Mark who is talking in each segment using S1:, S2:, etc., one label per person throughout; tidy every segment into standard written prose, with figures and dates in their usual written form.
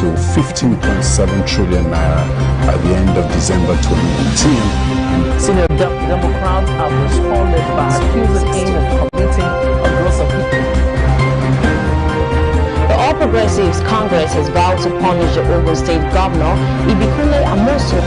S1: to 15.7 trillion naira at the end of December 2018.
S2: Senior Democrats have responded by accusing him of committing a gross offense.
S3: The All Progressives Congress has vowed to punish the Ogun State Governor, Ibikule Amosu.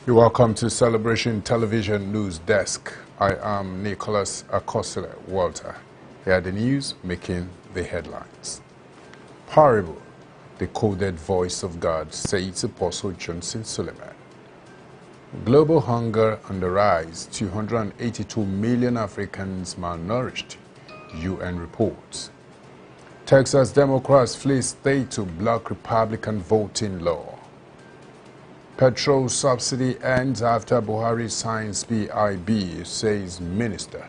S1: You're welcome to Celebration Television News Desk. I am Nicholas Akosile Walter. Here are the news making the headlines. Parable, the coded voice of God, says Apostle Johnson Suleiman. Global hunger on the rise, 282 million Africans malnourished, UN reports. Texas Democrats flee state to block Republican voting law. Petrol subsidy ends after Buhari signs PIB, says minister.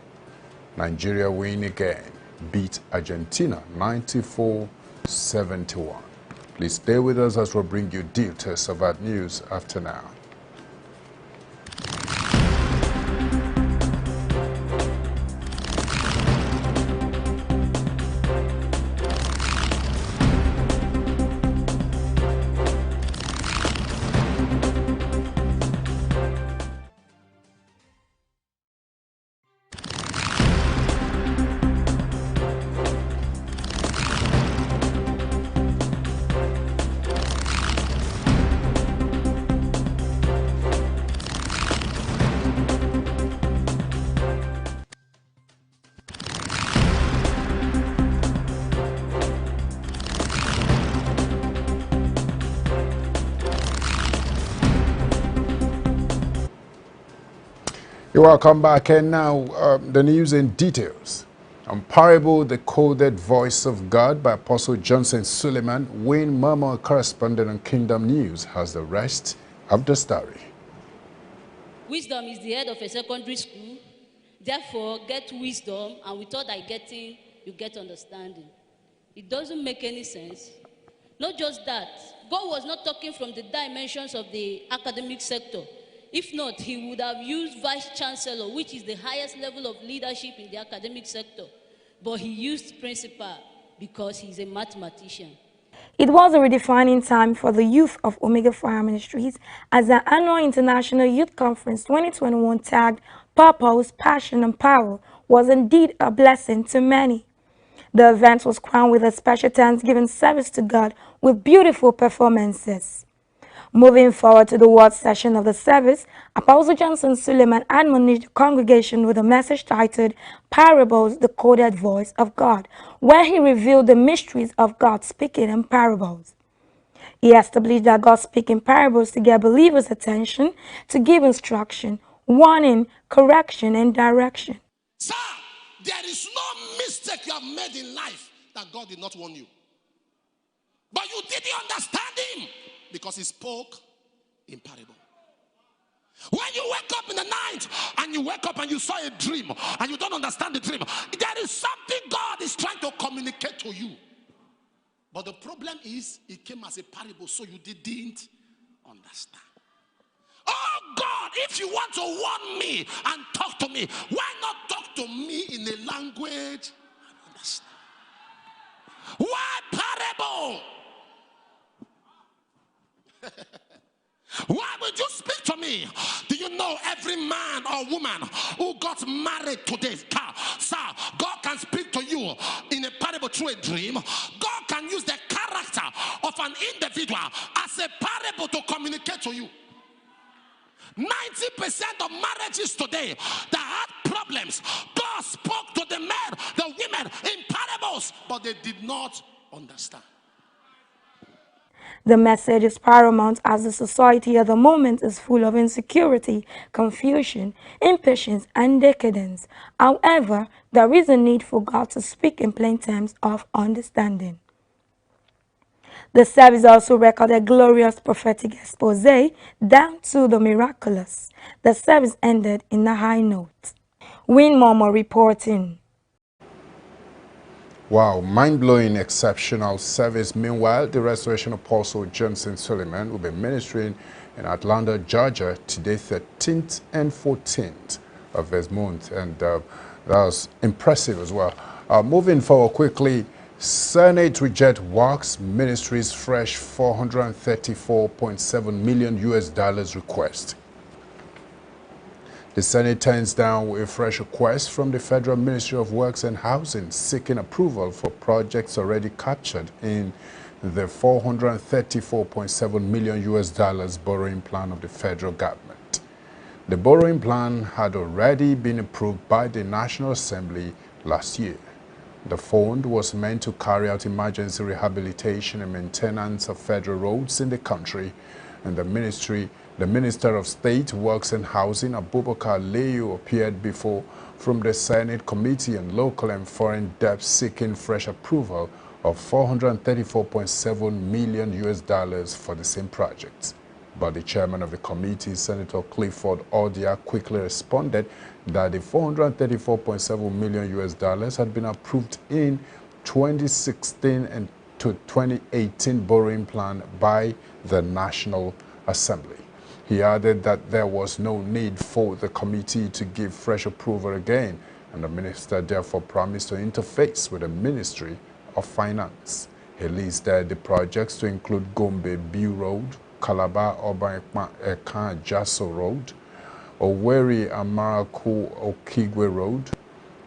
S1: Nigeria win again, beat Argentina 94-71. Please stay with us as we bring you details of that news after now. You're welcome back, and now the news in details. On Parable, the coded voice of God by Apostle Johnson Suleiman, Wayne Mama, correspondent on Kingdom News, has the rest of the story.
S4: Wisdom is the head of a secondary school. Therefore, get wisdom, and without that getting, you get understanding. It doesn't make any sense. Not just that, God was not talking from the dimensions of the academic sector. If not, he would have used vice chancellor, which is the highest level of leadership in the academic sector. But he used principal because he's a mathematician.
S5: It was a redefining time for the youth of Omega Fire Ministries as the annual International Youth Conference 2021 tagged Purpose, Passion and Power was indeed a blessing to many. The event was crowned with a special Thanksgiving service to God with beautiful performances. Moving forward to the word session of the service, Apostle Johnson Suleiman admonished the congregation with a message titled Parables, the Coded Voice of God, where he revealed the mysteries of God speaking in parables. He established that God speaks in parables to get believers' attention, to give instruction, warning, correction, and direction.
S6: Sir, there is no mistake you have made in life that God did not warn you. But you didn't understand him because he spoke in parable. When you wake up in the night and you wake up and you saw a dream and you don't understand the dream, there is something God is trying to communicate to you. But the problem is it came as a parable, so you didn't understand. Oh God, if you want to warn me and talk to me, why not talk to me in a language I understand? Why parable? Why would you speak to me? Do you know every man or woman who got married today, sir, God can speak to you in a parable through a dream. God can use the character of an individual as a parable to communicate to you. 90% of marriages today that had problems, God spoke to the men, the women in parables, but they did not understand.
S5: The message is paramount as the society at the moment is full of insecurity, confusion, impatience, and decadence. However, there is a need for God to speak in plain terms of understanding. The service also recorded glorious prophetic expose down to the miraculous. The service ended in a high note. Win Momo reporting.
S1: Wow, mind-blowing, exceptional service. Meanwhile, the Restoration Apostle Johnson Suleiman will be ministering in Atlanta, Georgia, today 13th and 14th of this month, and that was impressive as well. Moving forward quickly, Senate reject Works Ministries fresh $434.7 million request. The Senate turns down a fresh request from the Federal Ministry of Works and Housing seeking approval for projects already captured in the $434.7 million borrowing plan of the federal government. The borrowing plan had already been approved by the National Assembly last year. The fund was meant to carry out emergency rehabilitation and maintenance of federal roads in the country, and the Minister of State, Works and Housing, Abubakar Leyu, appeared before from the Senate Committee on Local and Foreign Debt seeking fresh approval of $434.7 million for the same projects. But the chairman of the committee, Senator Clifford Odia, quickly responded that the $434.7 million had been approved in 2016 and to 2018 borrowing plan by the National Assembly. He added that there was no need for the committee to give fresh approval again, and the minister therefore promised to interface with the Ministry of Finance. He listed the projects to include Gombe Biu Road, Calabar Oban Ekan Jaso Road, Owerri Amaraku Okigwe Road,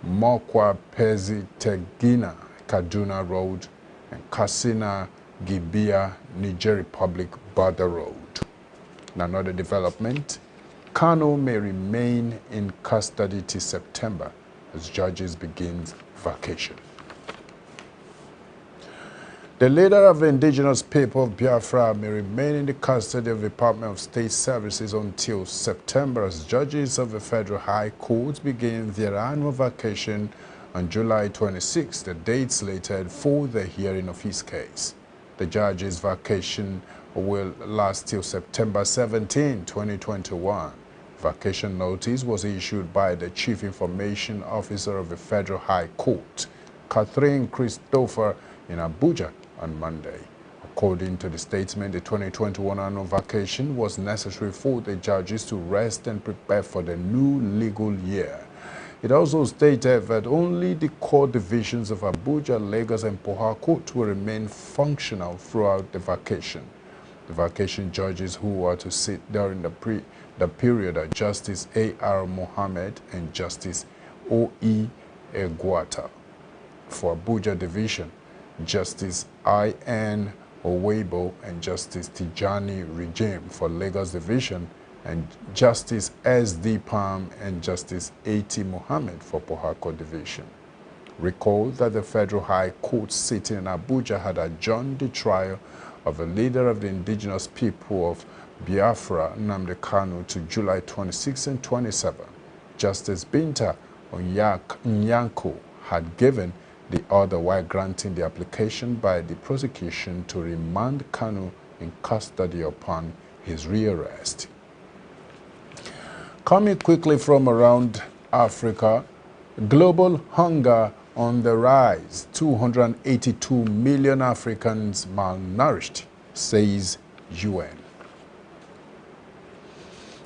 S1: Mokwa Pezi Tegina Kaduna Road, and Katsina Gibia Niger Republic Border Road. In another development, Kano may remain in custody till September as judges begin vacation. The leader of the indigenous people of Biafra may remain in the custody of the Department of State Services until September as judges of the Federal High Court begin their annual vacation on July 26, the date slated for the hearing of his case. The judge's vacation will last till September 17, 2021. Vacation notice was issued by the Chief Information Officer of the Federal High Court, Catherine Christopher, in Abuja on Monday. According to the statement, the 2021 annual vacation was necessary for the judges to rest and prepare for the new legal year. It also stated that only the court divisions of Abuja, Lagos, and Port Harcourt will remain functional throughout the vacation. The vacation judges who are to sit during the period are Justice A.R. Mohammed and Justice O.E. Egwata. For Abuja Division, Justice I.N. Owebo and Justice Tijani Regime. For Lagos Division, and Justice S.D. Palm and Justice A.T. Mohammed for Port Harcourt Division. Recall that the Federal High Court sitting in Abuja had adjourned the trial of the leader of the indigenous people of Biafra, Nnamdi Kanu, to July 26 and 27. Justice Binta Onyanko had given the order while granting the application by the prosecution to remand Kanu in custody upon his rearrest. Coming quickly from around Africa, global hunger on the rise. 282 million Africans malnourished, says UN.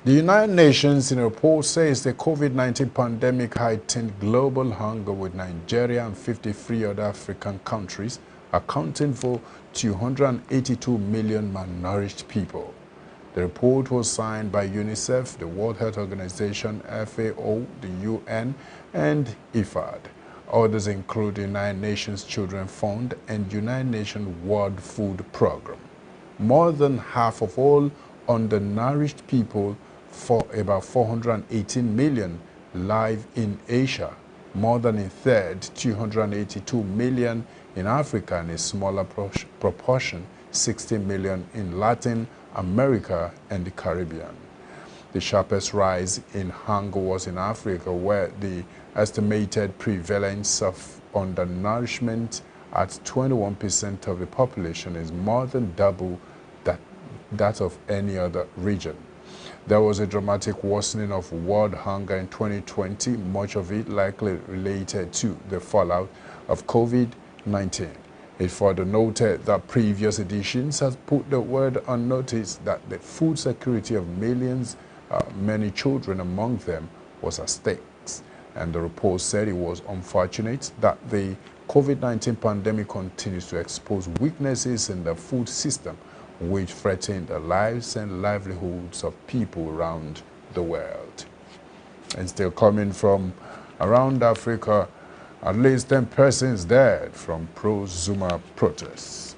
S1: The United Nations in a report says the COVID-19 pandemic heightened global hunger, with Nigeria and 53 other African countries accounting for 282 million malnourished people. The report was signed by UNICEF, the World Health Organization, FAO, the UN, and IFAD. Others include the United Nations Children Fund and United Nations World Food Program. More than half of all undernourished people, for about 418 million, live in Asia. More than a third, 282 million, in Africa, and a smaller proportion, 60 million, in Latin America and the Caribbean. The sharpest rise in hunger was in Africa, where the estimated prevalence of undernourishment at 21% of the population is more than double that of any other region. There was a dramatic worsening of world hunger in 2020, much of it likely related to the fallout of COVID-19. It further noted that previous editions has put the world on notice that the food security of millions, many children among them, was at stake. And the report said it was unfortunate that the COVID-19 pandemic continues to expose weaknesses in the food system, which threaten the lives and livelihoods of people around the world. And still coming from around Africa, at least 10 persons dead from pro-Zuma protests.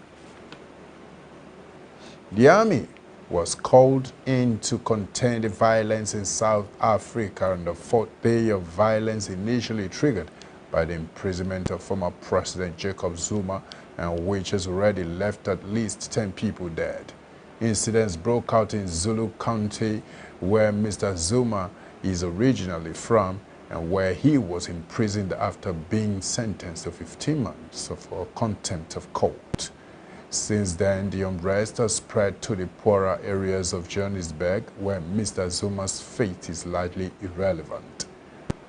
S1: The army was called in to contain the violence in South Africa on the fourth day of violence initially triggered by the imprisonment of former President Jacob Zuma, and which has already left at least 10 people dead. Incidents broke out in Zulu County, where Mr. Zuma is originally from, and where he was imprisoned after being sentenced to 15 months for contempt of court. Since then, the unrest has spread to the poorer areas of Johannesburg, where Mr. Zuma's fate is largely irrelevant.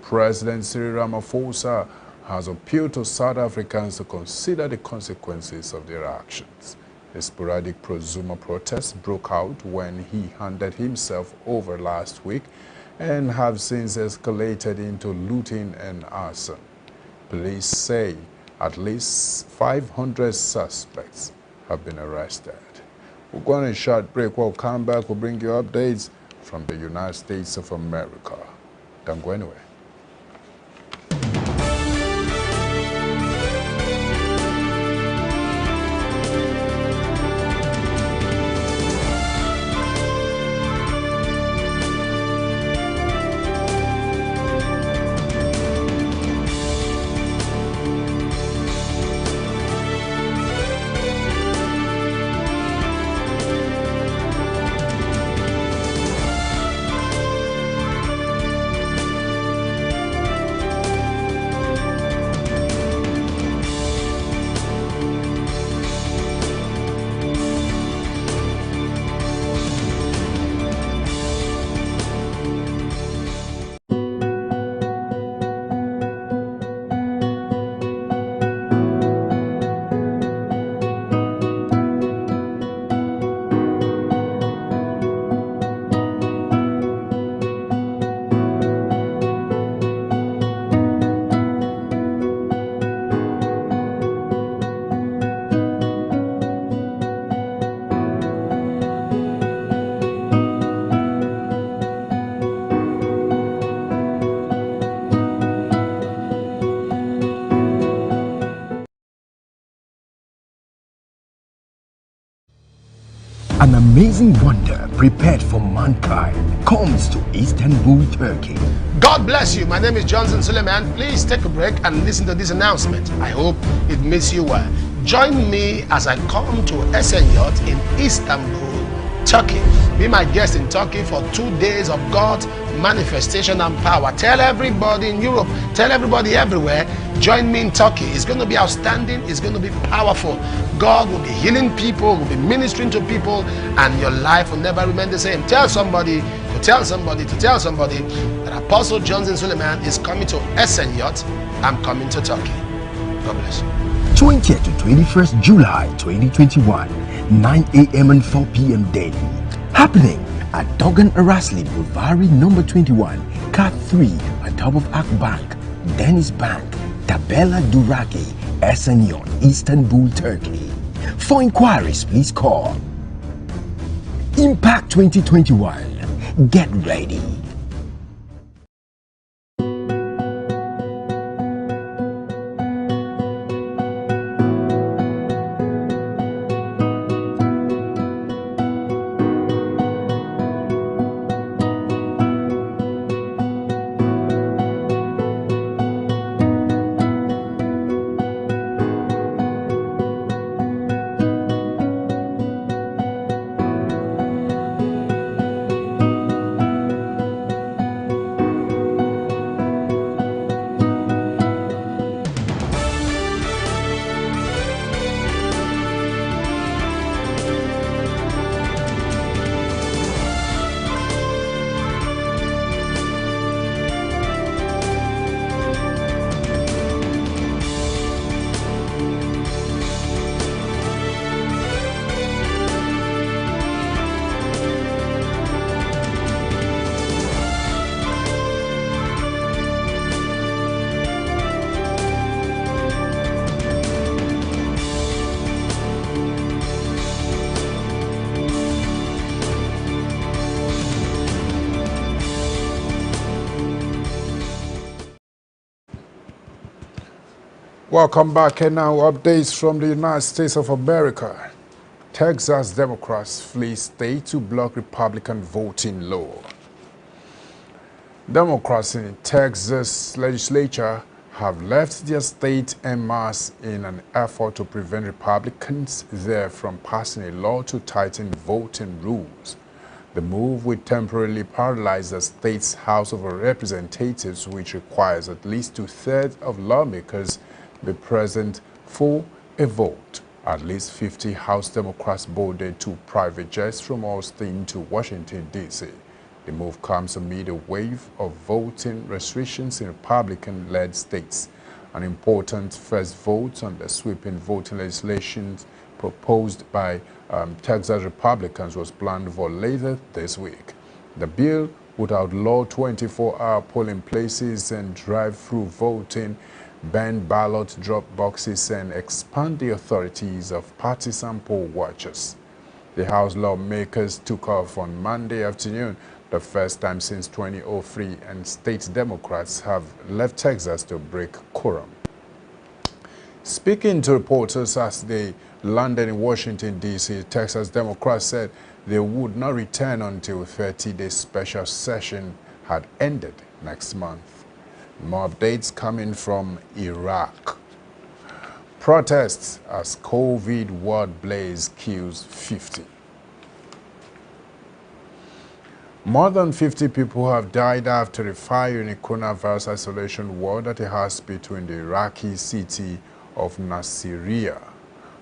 S1: President Cyril Ramaphosa has appealed to South Africans to consider the consequences of their actions. The sporadic pro-Zuma protests broke out when he handed himself over last week and have since escalated into looting and arson. Police say at least 500 suspects have been arrested. We're going on a short break. We'll come back. We'll bring you updates from the United States of America. Don't go anywhere.
S7: An amazing wonder prepared for mankind comes to Istanbul, Turkey.
S6: God bless you. My name is Johnson Suleiman. Please take a break and listen to this announcement. I hope it makes you well. Join me as I come to SNY in Istanbul, Turkey. Be my guest in Turkey for 2 days of God's manifestation and power. Tell everybody in Europe, tell everybody everywhere, join me in Turkey. It's going to be outstanding. It's going to be powerful. God will be healing people, will be ministering to people, and your life will never remain the same. Tell somebody to tell somebody to tell somebody that Apostle Johnson Suleiman is coming to SNY. I'm coming to Turkey. God bless you.
S7: 20th to 21st July 2021, 9 a.m. and 4 p.m. daily. Happening at Dogan Arasli Bulvari number 21, Car 3 on top of Akbank, Dennis Bank, Tabela Duraki, SNY, Istanbul, Turkey. For inquiries, please call Impact 2021. Get ready.
S1: Welcome back, and now updates from the United States of America. Texas Democrats flee state to block Republican voting law. Democrats in the Texas legislature have left their state en masse in an effort to prevent Republicans there from passing a law to tighten voting rules. The move will temporarily paralyze the state's House of Representatives, which requires at least 2/3 of lawmakers be present for a vote. At least 50 House Democrats boarded two private jets from Austin to Washington, D.C. The move comes amid a wave of voting restrictions in Republican-led states. An important first vote on the sweeping voting legislation proposed by Texas Republicans was planned for later this week. The bill would outlaw 24-hour polling places and drive-through voting, ban ballot drop boxes, and expand the authorities of partisan poll watchers. The House lawmakers took off on Monday afternoon, the first time since 2003, and state Democrats have left Texas to break quorum. Speaking to reporters as they landed in Washington, D.C., Texas Democrats said they would not return until 30-day special session had ended next month. More updates coming from Iraq. Protests as COVID ward blaze kills 50. More than 50 people have died after a fire in a coronavirus isolation ward at a hospital in the Iraqi city of Nasiriyah.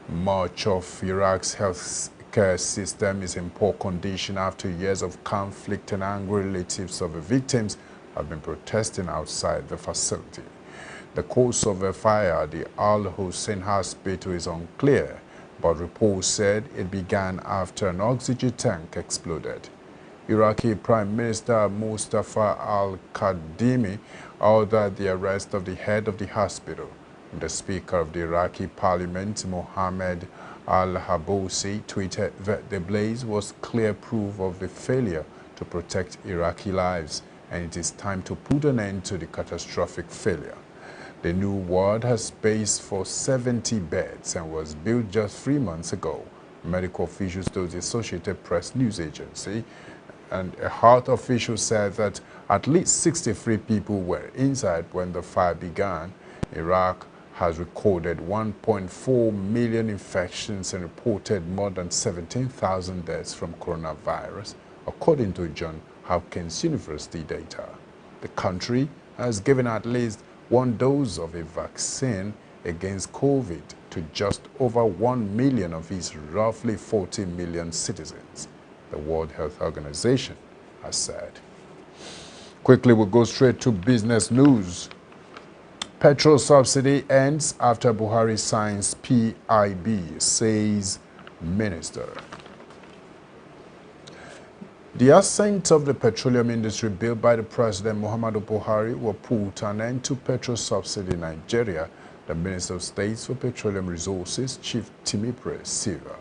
S1: Much of Iraq's healthcare system is in poor condition after years of conflict, and angry relatives of the victims have been protesting outside the facility. The cause of the fire at the Al-Hussein Hospital is unclear, but reports said it began after an oxygen tank exploded. Iraqi Prime Minister Mustafa al-Kadhimi ordered the arrest of the head of the hospital. The Speaker of the Iraqi Parliament, Mohammed al-Habousi, tweeted that the blaze was clear proof of the failure to protect Iraqi lives, and it is time to put an end to the catastrophic failure. The new ward has space for 70 beds and was built just 3 months ago, medical officials told the Associated Press news agency, and a health official said that at least 63 people were inside when the fire began. Iraq has recorded 1.4 million infections and reported more than 17,000 deaths from coronavirus, according to Johns Hopkins University data. The country has given at least one dose of a vaccine against COVID to just over 1 million of its roughly 40 million citizens, the World Health Organization has said. Quickly, we'll go straight to business news. Petrol subsidy ends after Buhari signs PIB, says Minister. The ascent of the petroleum industry bill by the President Muhammadu Buhari will put an end to petrol subsidy in Nigeria, the Minister of State for Petroleum Resources, Chief Timipre Silva.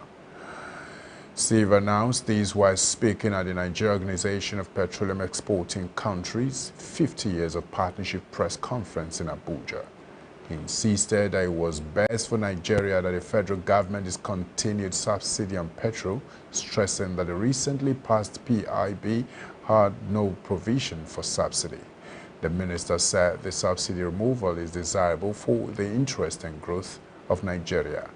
S1: Silva announced this while speaking at the Nigeria Organization of Petroleum Exporting Countries' 50 Years of Partnership press conference in Abuja. He insisted that it was best for Nigeria that the federal government discontinued subsidy on petrol, stressing that the recently passed PIB had no provision for subsidy. The minister said the subsidy removal is desirable for the interest and growth of Nigeria.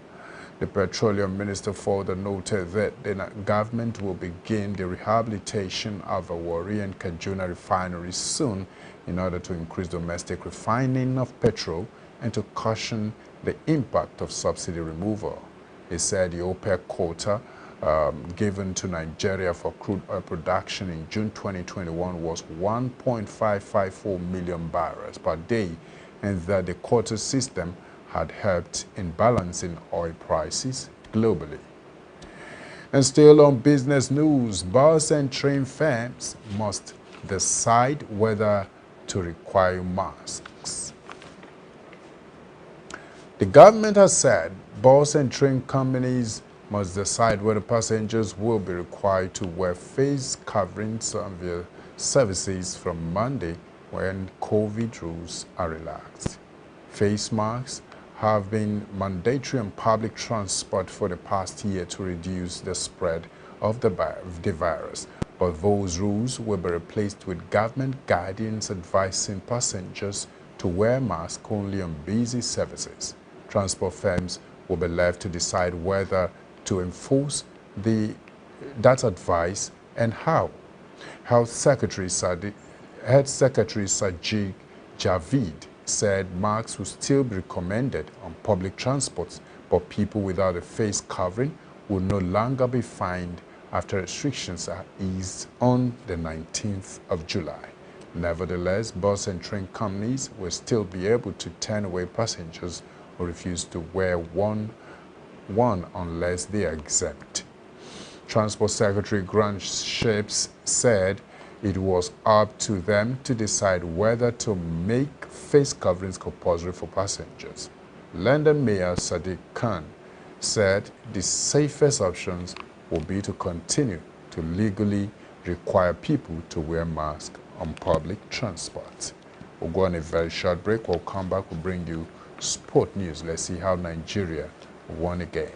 S1: The petroleum minister further noted that the government will begin the rehabilitation of the Warri and Kaduna refineries soon in order to increase domestic refining of petrol and to cushion the impact of subsidy removal. He said the OPEC quota given to Nigeria for crude oil production in June 2021 was 1.554 million barrels per day, and that the quota system had helped in balancing oil prices globally. And still on business news, bus and train firms must decide whether to require masks. The government has said bus and train companies must decide whether passengers will be required to wear face coverings on their services from Monday when COVID rules are relaxed. Face masks have been mandatory on public transport for the past year to reduce the spread of the virus, but those rules will be replaced with government guidance advising passengers to wear masks only on busy services. Transport firms will be left to decide whether to enforce that advice and how. Health Secretary Sajid Javid said masks will still be recommended on public transports, but people without a face covering will no longer be fined after restrictions are eased on the 19th of July. Nevertheless, bus and train companies will still be able to turn away passengers who refuse to wear one unless they are exempt. Transport Secretary Grant Shapes said it was up to them to decide whether to make face coverings compulsory for passengers. London Mayor Sadiq Khan said the safest options will be to continue to legally require people to wear masks on public transport. We'll go on a very short break. We'll come back, we'll bring you sport news. Let's see how Nigeria won again.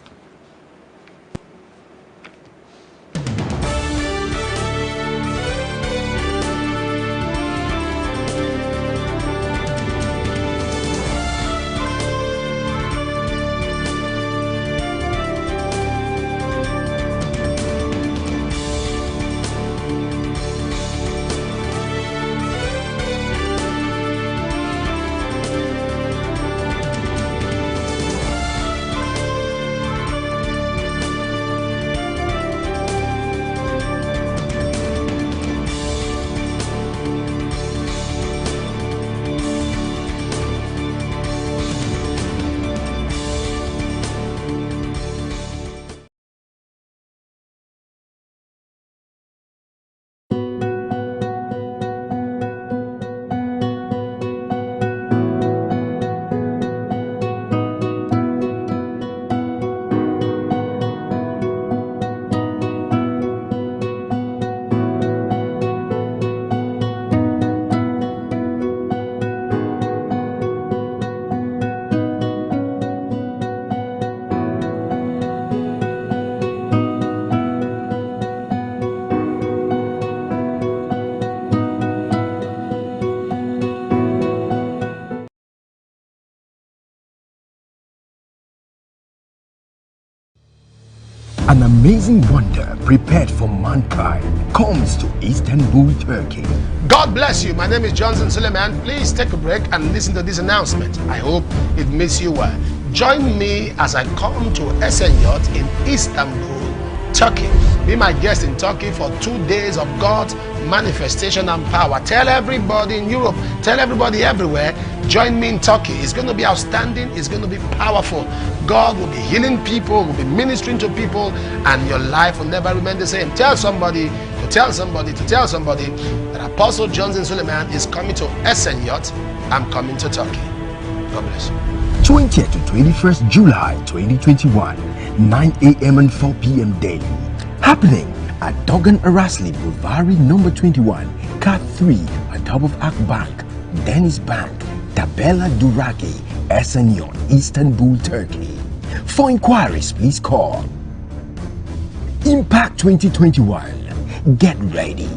S7: An amazing wonder prepared for mankind comes to Istanbul, Turkey.
S6: God bless you. My name is Johnson Suleiman. Please take a break and listen to this announcement. I hope it makes you well. Join me as I come to SNY in Istanbul, Turkey. Be my guest in Turkey for 2 days of God's manifestation and power. Tell everybody in Europe, tell everybody everywhere, join me in Turkey. It's going to be outstanding. It's going to be powerful. God will be healing people, will be ministering to people, and your life will never remain the same. Tell somebody to tell somebody to tell somebody that Apostle Johnson Suleiman is coming to SNY. I'm coming to Turkey. God bless you.
S7: 20th to 21st July 2021, 9 a.m. and 4 p.m. daily. Happening at Dogan Arasli Bulvari number 21, Car 3, at top of Akbank, Dennis Bank, Tabela Duraki, SNY, Istanbul, Turkey. For inquiries, please call Impact 2021. Get ready.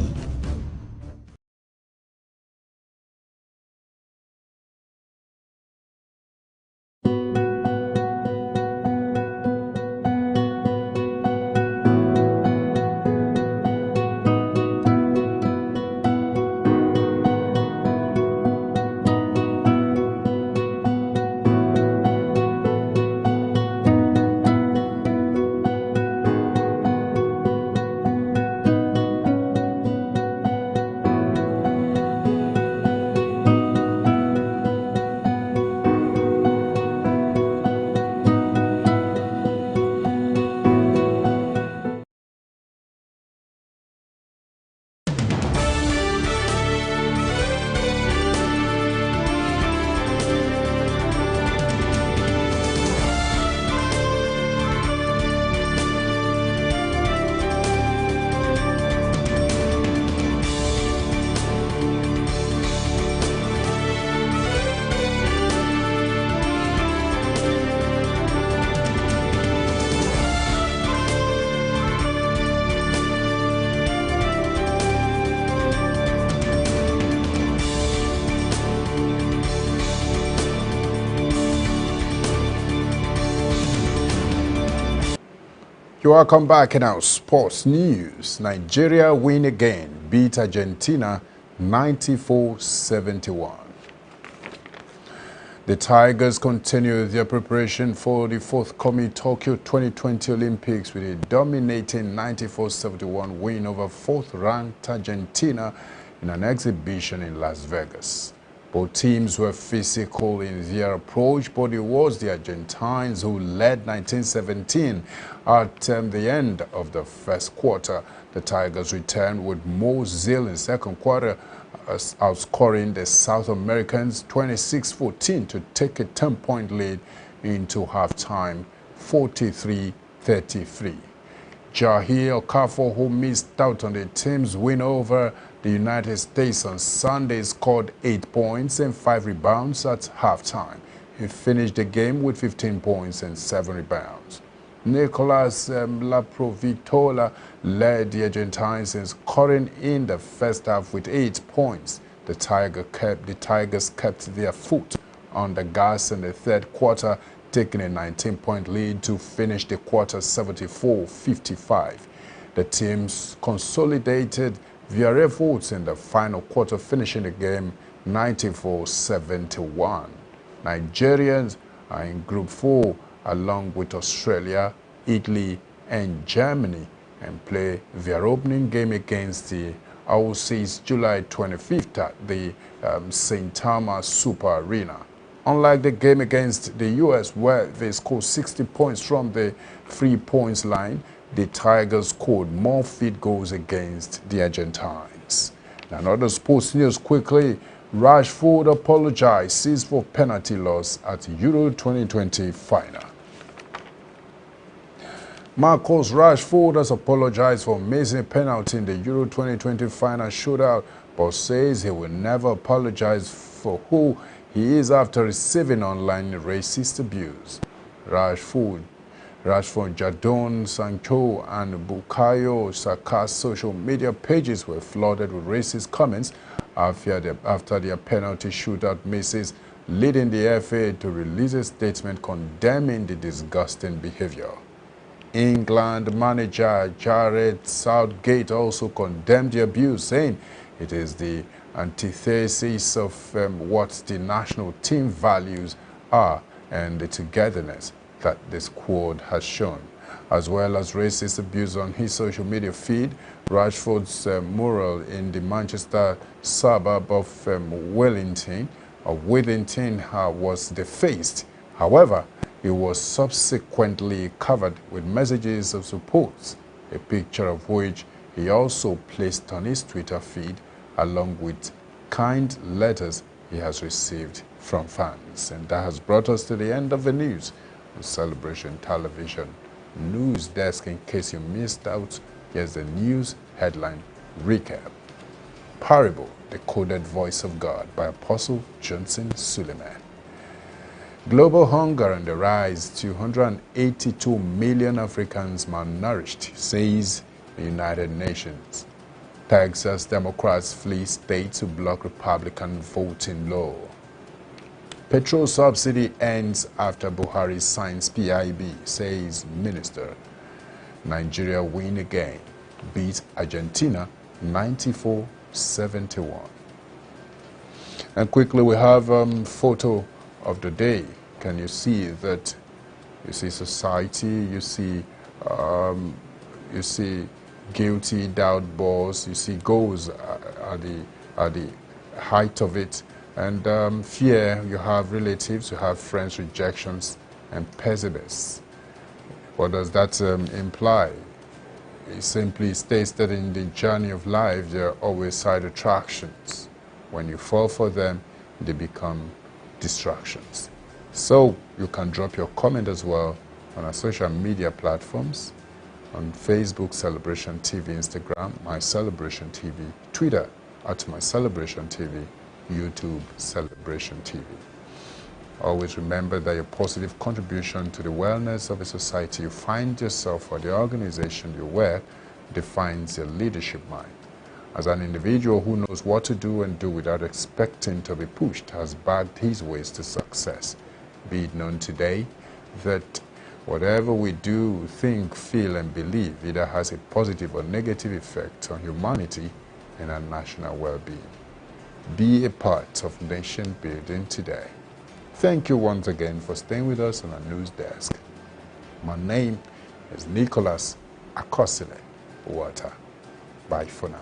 S1: You're welcome back in our sports news. Nigeria win again, beat Argentina 94-71. The Tigers continue their preparation for the forthcoming Tokyo 2020 Olympics with a dominating 94-71 win over fourth-ranked Argentina in an exhibition in Las Vegas. Both teams were physical in their approach, but it was the Argentines who led 1917 at the end of the first quarter. The Tigers returned with more zeal in second quarter, outscoring the South Americans 26-14 to take a 10-point lead into halftime, 43-33. Jahir Okafor, who missed out on the team's win over the United States on Sunday, scored 8 points and 5 rebounds at halftime. He finished the game with 15 points and 7 rebounds. Nicolas Laprovitola led the Argentines in scoring in the first half with 8 points. The Tigers kept their foot on the gas in the third quarter, taking a 19-point lead to finish the quarter 74-55. The teams consolidated their efforts in the final quarter, finishing the game 94-71. Nigerians are in Group 4 along with Australia, Italy and Germany, and play their opening game against the Aussies July 25th at the St. Thomas Super Arena. Unlike the game against the US, where they scored 60 points from the 3-point line, the Tigers scored more field goals against the Argentines. And other sports news quickly. Rashford apologizes for penalty loss at Euro 2020 final. Marcus Rashford has apologized for missing a penalty in the Euro 2020 final shootout, but says he will never apologize for who he is after receiving online racist abuse. Rashford, Jadon Sancho and Bukayo Saka's social media pages were flooded with racist comments after their penalty shootout misses, leading the FA to release a statement condemning the disgusting behavior. England manager Gareth Southgate also condemned the abuse, saying it is the antithesis of what the national team values are and the togetherness that the squad has shown. As well as racist abuse on his social media feed, Rashford's mural in the Manchester suburb of Wellington was defaced. However, it was subsequently covered with messages of support, a picture of which he also placed on his Twitter feed, along with kind letters he has received from fans. And that has brought us to the end of the news on Celebration Television News Desk. In case you missed out, here's the news headline recap. Parable, the coded voice of God by Apostle Johnson Suleiman. Global hunger on the rise, 282 million Africans malnourished, says the United Nations. Texas Democrats flee state to block Republican voting law. Petrol subsidy ends after Buhari signs PIB, says minister. Nigeria win again, beat Argentina 94-71. And quickly we have photo of the day. Can you see that? You see society, you see guilty doubt balls, you see goals at the height of it, and fear. You have relatives, you have friends, rejections, and pessimists. What does that imply? It simply states that in the journey of life there are always side attractions. When you fall for them, they become distractions. So you can drop your comment as well on our social media platforms, on Facebook, Celebration TV, Instagram, My Celebration TV, Twitter, at My Celebration TV, YouTube, Celebration TV. Always remember that your positive contribution to the wellness of a society you find yourself or the organization you work defines your leadership mind. As an individual who knows what to do and do without expecting to be pushed has bagged his ways to success. Be it known today that Whatever we do, think, feel, and believe either has a positive or negative effect on humanity and our national well-being. Be a part of nation building today. Thank you once again for staying with us on our news desk. My name is Nicholas Akosile Walter. Bye for now.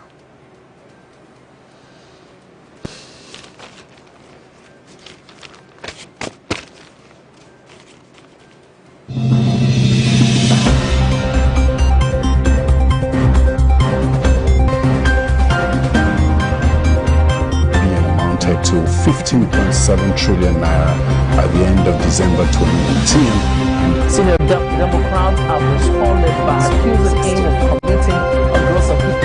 S1: To 15.7 trillion naira at the end of December 2019.
S2: Senior Democrats have responded by accusing him of committing a gross offense.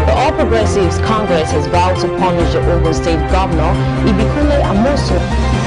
S3: The All Progressives Congress has vowed to punish the Ogun State Governor, Ibikunle Amosun.